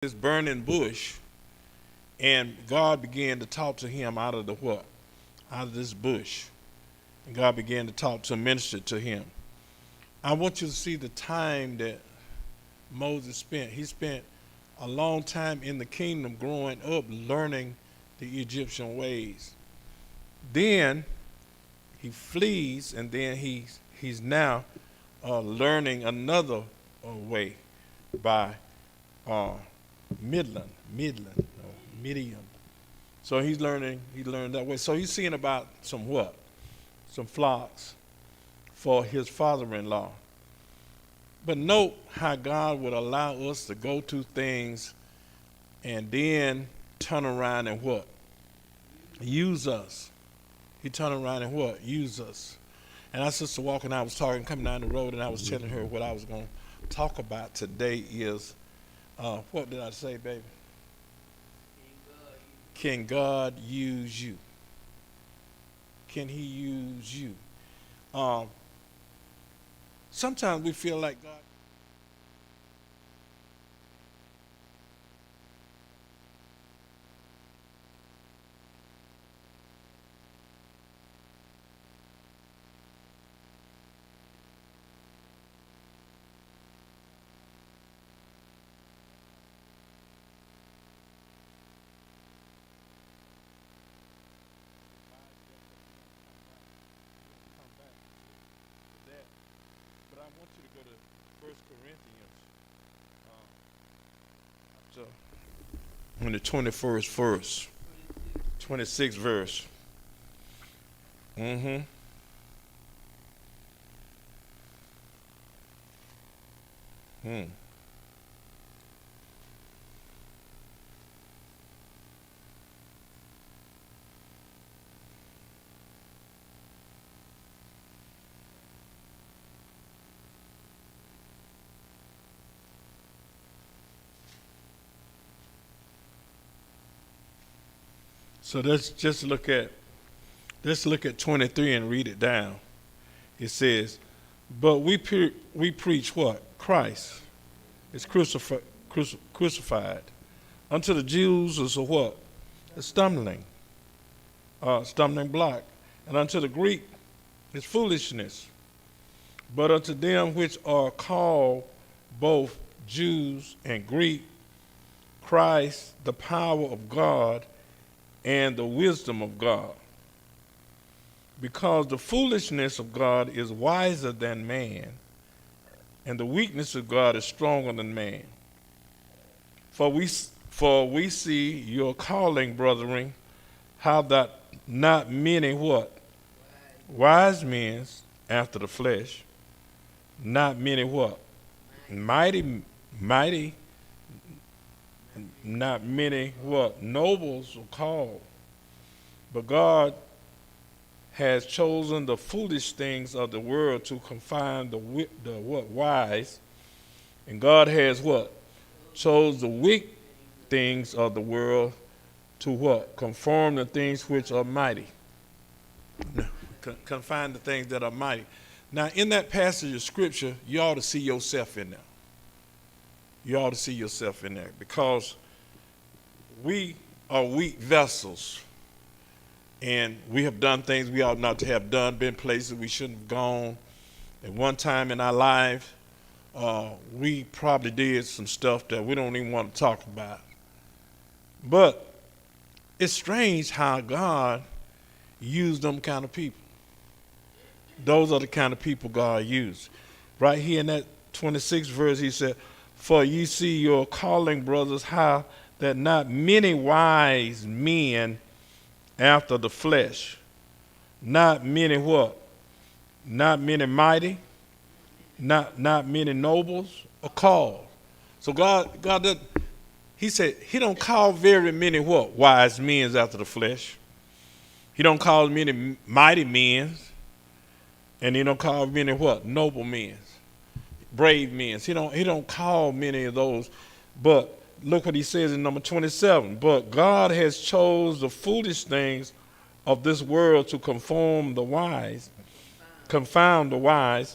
this burning bush, and God began to talk to him out of the what? Out of this bush. And God began to talk to minister to him. I want you to see the time that Moses spent. He spent a long time in the kingdom growing up, learning the Egyptian ways. Then he flees, and then he's now learning another way by Midian. So he learned that way. So he's seeing about some what? Some flocks for his father-in-law. But note how God would allow us to go to things and then turn around and what? Use us. He turned around and what? Use us. And our sister Walker and I was talking, coming down the road, and I was telling her what I was going to talk about today is, what did I say, baby? Can God use you? Can he use you? Sometimes we feel like God. But I want you to go to First Corinthians, in the 21st verse, 26th verse. Mm-hmm. Hmm. So let's look at 23 and read it down. It says, "But we preach what? Christ is crucified. Unto the Jews is a what? A stumbling block, and unto the Greek is foolishness. But unto them which are called both Jews and Greek, Christ the power of God and the wisdom of God. Because the foolishness of God is wiser than man, and the weakness of God is stronger than man. For we see your calling, brethren, how that not many what? Wise men after the flesh, not many what? Mighty, not many what? Nobles are called. But God has chosen the foolish things of the world to confine the what? Wise. And God has what? Chose the weak things of the world to what? Conform the things which are mighty. Confine the things that are mighty. Now, in that passage of scripture, you ought to see yourself in there. You ought to see yourself in there, because we are weak vessels, and we have done things we ought not to have done, been places we shouldn't have gone. At one time in our life, we probably did some stuff that we don't even want to talk about. But it's strange how God used them kind of people. Those are the kind of people God used. Right here in that 26th verse, he said, "For ye see your calling, brothers, how that not many wise men after the flesh, not many what? Not many mighty, not many nobles are called." So God, he said he don't call very many what? Wise men after the flesh. He don't call many mighty men, and he don't call many what? Noble men, brave men. He don't call many of those. But look what he says in number 27. "But God has chose the foolish things of this world to confound the wise,